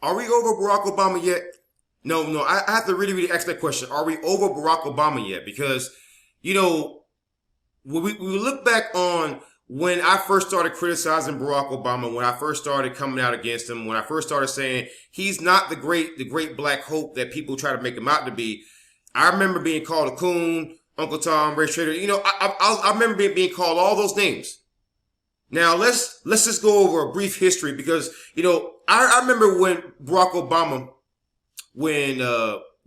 Are we over Barack Obama yet? No. I have to really ask that question. Are we over Barack Obama yet? Because, you know, when we look back on when I first started criticizing Barack Obama, when I first started coming out against him, when I first started saying he's not the great black hope that people try to make him out to be, I remember being called a coon, Uncle Tom, Ray Trader. You know, I remember being called all those names. Now let's just go over a brief history because I remember when Barack Obama, when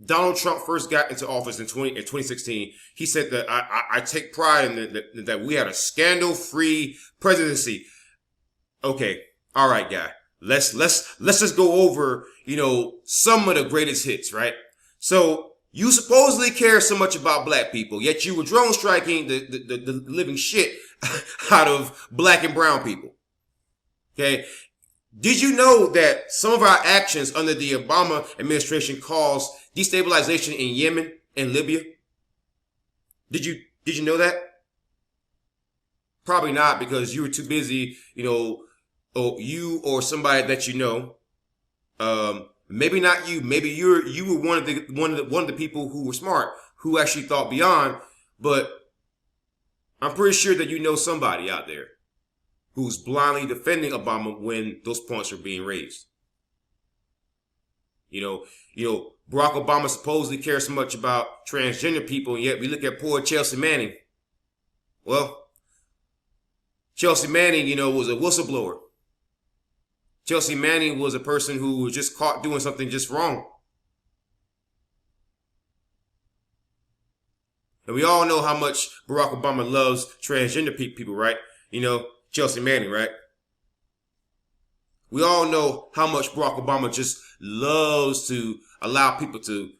Donald Trump first got into office in 2016, he said that I take pride in that we had a scandal-free presidency. Okay, all right, guy. Let's just go over some of the greatest hits, right? So you supposedly care so much about black people, yet you were drone striking the living shit out of black and brown people. Okay. Did you know that some of our actions under the Obama administration caused destabilization in Yemen and Libya? Did you know that? Probably not, because you were too busy, or you or somebody that maybe not you, maybe you were one of the people who were smart, who actually thought beyond, but I'm pretty sure that you know somebody out there who's blindly defending Obama when those points are being raised. Barack Obama supposedly cares so much about transgender people, and yet we look at poor Chelsea Manning. Well, Chelsea Manning, was a whistleblower. Chelsea Manning was a person who was just caught doing something just wrong. And we all know how much Barack Obama loves transgender people, right? Chelsea Manning, right? We all know how much Barack Obama just loves to allow people to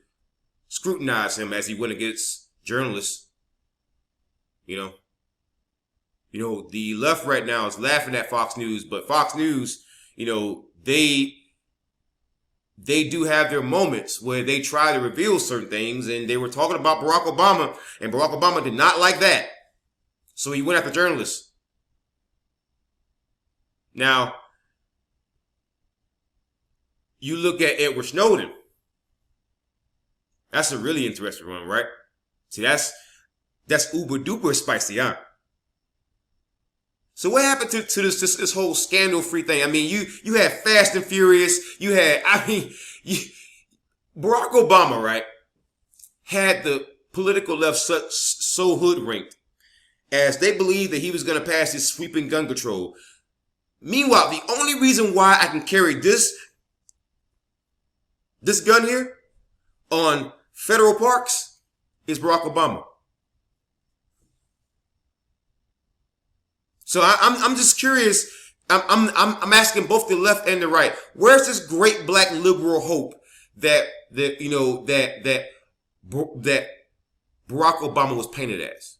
scrutinize him as he went against journalists. The left right now is laughing at Fox News, but Fox News, they do have their moments where they try to reveal certain things, and they were talking about Barack Obama, and Barack Obama did not like that. So he went after journalists. Now, you look at Edward Snowden. That's a really interesting one, right? See, that's uber duper spicy, huh? So what happened to this whole scandal-free thing? I mean, you had Fast and Furious. Barack Obama, right, had the political left so hoodwinked as they believed that he was going to pass this sweeping gun control. Meanwhile, the only reason why I can carry this gun here on federal parks is Barack Obama. So I'm just curious. I'm asking both the left and the right. Where's this great black liberal hope that Barack Obama was painted as?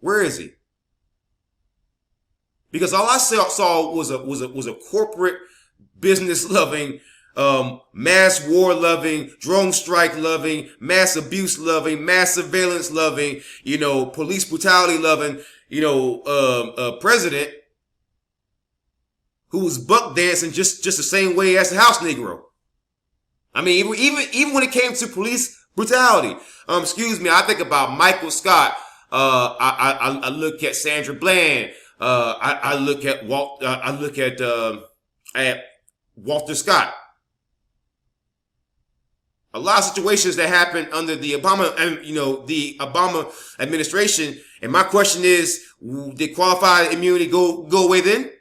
Where is he? Because all I saw was a corporate, business loving, mass war loving, drone strike loving, mass abuse loving, mass surveillance loving, police brutality loving, president who was buck dancing just the same way as the house Negro. I mean, even when it came to police brutality, I think about Michael Scott. I look at Sandra Bland. I look at Walter Scott. A lot of situations that happened under the Obama administration. And my question is, did qualified immunity go away then?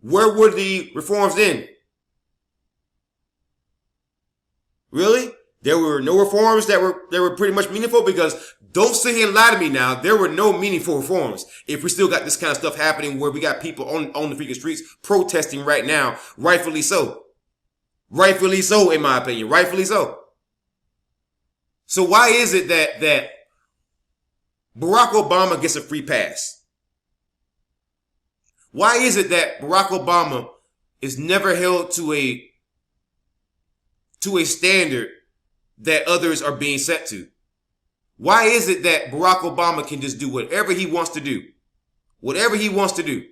Where were the reforms then? Really? There were no reforms that were pretty much meaningful, because don't sit here and lie to me now. There were no meaningful reforms. If we still got this kind of stuff happening where we got people on the freaking streets protesting right now, rightfully so. Rightfully so, in my opinion. Rightfully so. So why is it that Barack Obama gets a free pass? Why is it that Barack Obama is never held to a standard that others are being set to? Why is it that Barack Obama can just do whatever he wants to do? Whatever he wants to do.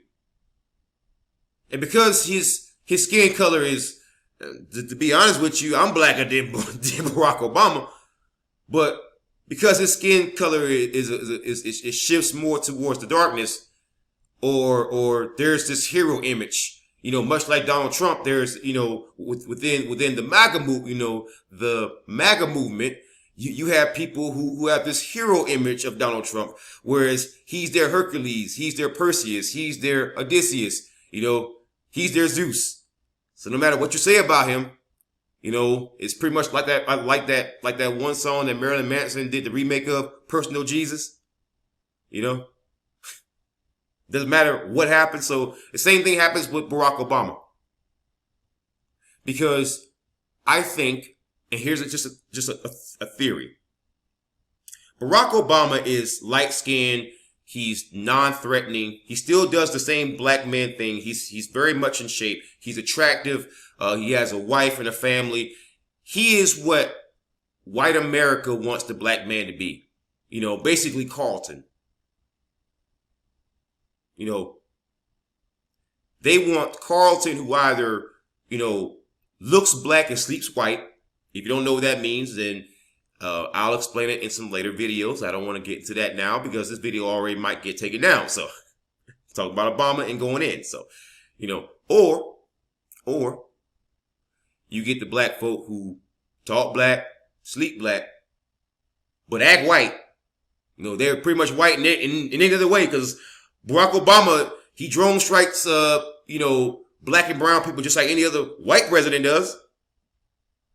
And because his skin color is, to be honest with you, I'm blacker than Barack Obama, but because his skin color is it shifts more towards the darkness, or there's this hero image. Much like Donald Trump, there's, within the MAGA movement, the MAGA movement, you have people who have this hero image of Donald Trump, whereas he's their Hercules, he's their Perseus, he's their Odysseus, he's their Zeus. So no matter what you say about him, it's pretty much like that one song that Marilyn Manson did the remake of, Personal Jesus. Doesn't matter what happens. So the same thing happens with Barack Obama. Because I think, and here's just a theory. Barack Obama is light-skinned. He's non-threatening. He still does the same black man thing. He's very much in shape. He's attractive. He has a wife and a family. He is what white America wants the black man to be. Basically Carlton. They want Carlton, who either, looks black and sleeps white. If you don't know what that means, then I'll explain it in some later videos. I don't want to get into that now because this video already might get taken down. So, talk about Obama and going in. So, or you get the black folk who talk black, sleep black, but act white. They're pretty much white in any other way, because Barack Obama, he drone strikes, black and brown people just like any other white president does.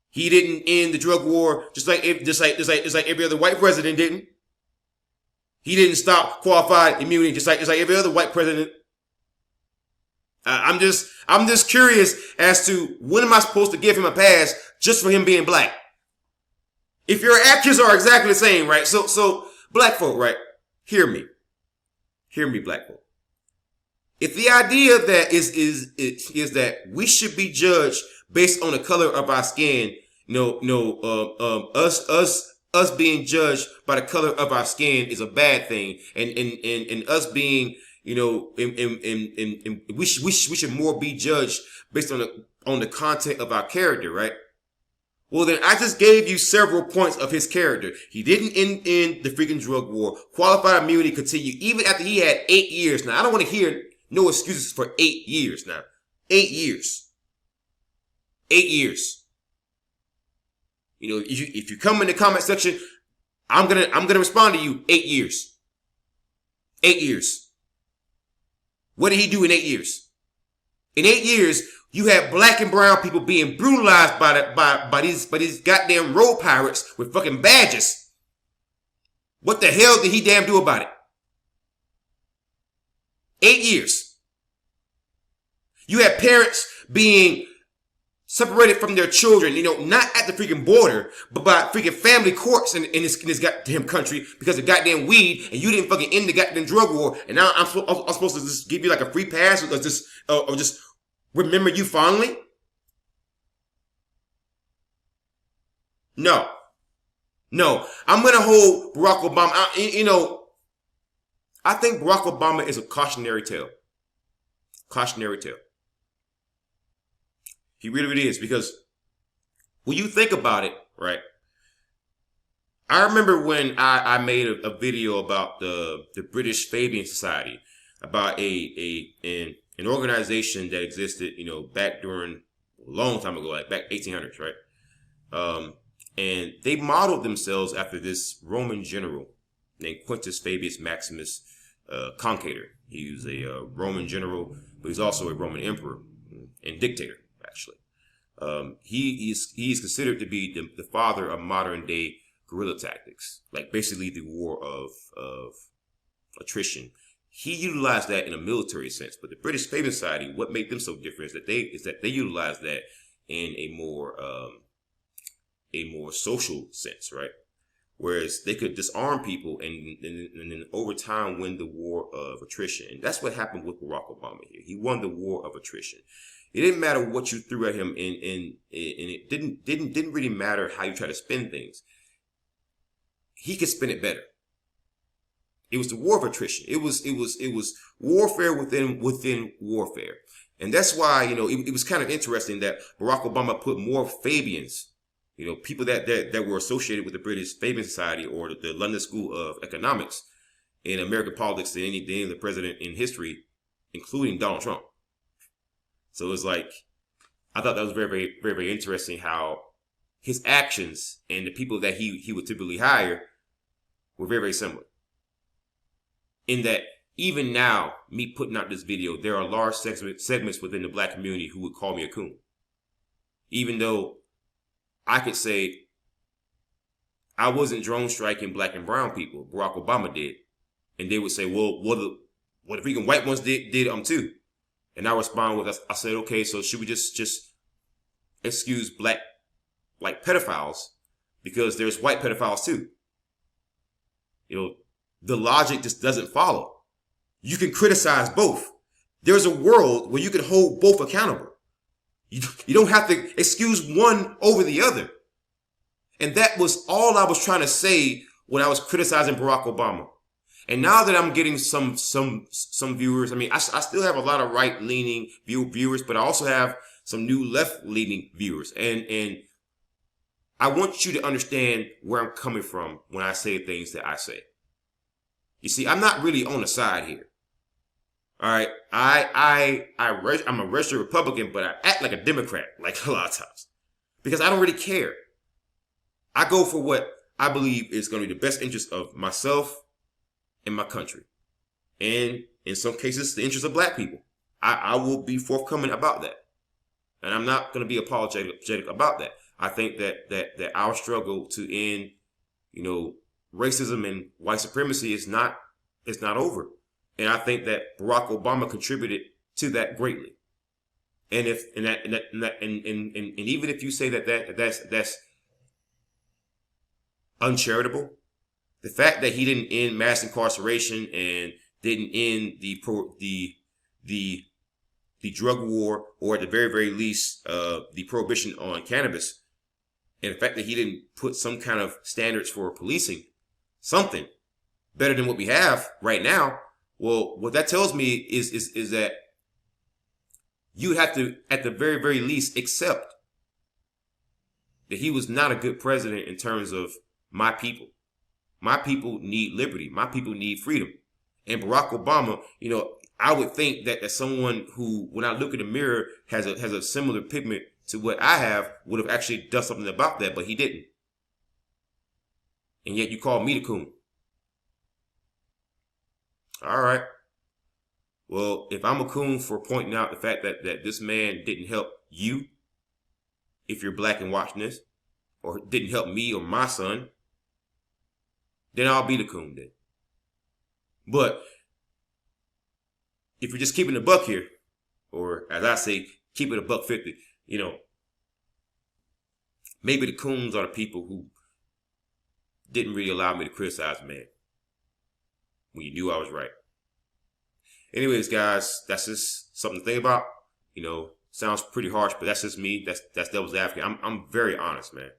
He didn't end the drug war just like every other white president didn't. He didn't stop qualified immunity just like every other white president. I'm just curious as to when am I supposed to give him a pass just for him being black? If your actions are exactly the same, right? So black folk, right? Hear me, black folk. If the idea that is that we should be judged based on the color of our skin, us being judged by the color of our skin is a bad thing, and us being, we should more be judged based on the content of our character, right? Well, then I just gave you several points of his character. He didn't end the freaking drug war. Qualified immunity continued even after he had 8 years. Now, I don't want to hear no excuses for 8 years now. 8 years. 8 years. If you come in the comment section, I'm gonna respond to you. 8 years. 8 years. What did he do in 8 years? In 8 years, you have black and brown people being brutalized by these goddamn road pirates with fucking badges. What the hell did he damn do about it? 8 years. You have parents being separated from their children, not at the freaking border, but by freaking family courts in this goddamn country because of goddamn weed, and you didn't fucking end the goddamn drug war, and now I'm supposed to just give you like a free pass or just remember you fondly? No. I'm gonna hold Barack Obama. I think Barack Obama is a cautionary tale. Cautionary tale. He really, really is, because when you think about it, right? I remember when I made a video about the British Fabian Society, about an organization that existed, back during a long time ago, like back 1800s, right? And they modeled themselves after this Roman general named Quintus Fabius Maximus Concator. He was a Roman general, but he's also a Roman emperor and dictator, actually. He is considered to be the father of modern day guerrilla tactics, like basically the war of attrition. He utilized that in a military sense, but the British Fabian Society, what made them so different is that they utilized that in a more social sense, right? Whereas they could disarm people and then over time win the war of attrition. And that's what happened with Barack Obama here. He won the war of attrition. It didn't matter what you threw at him, and it didn't really matter how you try to spin things. He could spin it better. It was the war of attrition. It was warfare within warfare. And that's why, it was kind of interesting that Barack Obama put more Fabians, people that were associated with the British Fabian Society or the London School of Economics in American politics than any other president in history, including Donald Trump. So it's like, I thought that was very, very, very, very interesting how his actions and the people that he would typically hire were very, very similar. In that, even now, me putting out this video, there are large segments within the black community who would call me a coon. Even though I could say I wasn't drone striking black and brown people, Barack Obama did. And they would say, well, what the freaking white ones did too. And I respond with, I said, okay, so should we just excuse black like pedophiles because there's white pedophiles too? The logic just doesn't follow. You can criticize both. There's a world where you can hold both accountable. You don't have to excuse one over the other. And that was all I was trying to say when I was criticizing Barack Obama. And now that I'm getting some viewers, I mean, I still have a lot of right-leaning viewers, but I also have some new left-leaning viewers. And I want you to understand where I'm coming from when I say things that I say. You see, I'm not really on the side here. All right, I'm a registered Republican, but I act like a Democrat, like a lot of times, because I don't really care. I go for what I believe is going to be the best interest of myself and my country, and in some cases, the interest of black people. I will be forthcoming about that, and I'm not going to be apologetic about that. I think that our struggle to end, racism and white supremacy is not over. And I think that Barack Obama contributed to that greatly. And even if you say that's uncharitable, the fact that he didn't end mass incarceration and didn't end the drug war, or at the very, very least, the prohibition on cannabis, and the fact that he didn't put some kind of standards for policing, something better than what we have right now. Well, what that tells me is that you have to, at the very, very least, accept that he was not a good president in terms of my people. My people need liberty. My people need freedom. And Barack Obama, I would think that as someone who, when I look in the mirror, has a similar pigment to what I have, would have actually done something about that, but he didn't. And yet you call me the coon. All right. Well, if I'm a coon for pointing out the fact that this man didn't help you, if you're black and watching this, or didn't help me or my son, then I'll be the coon then. But if you're just keeping a buck here, or as I say, keep it a $1.50, maybe the coons are the people who didn't really allow me to criticize the man when you knew I was right. Anyways, guys, that's just something to think about. Sounds pretty harsh, but that's just me. That's devil's advocate. I'm very honest, man.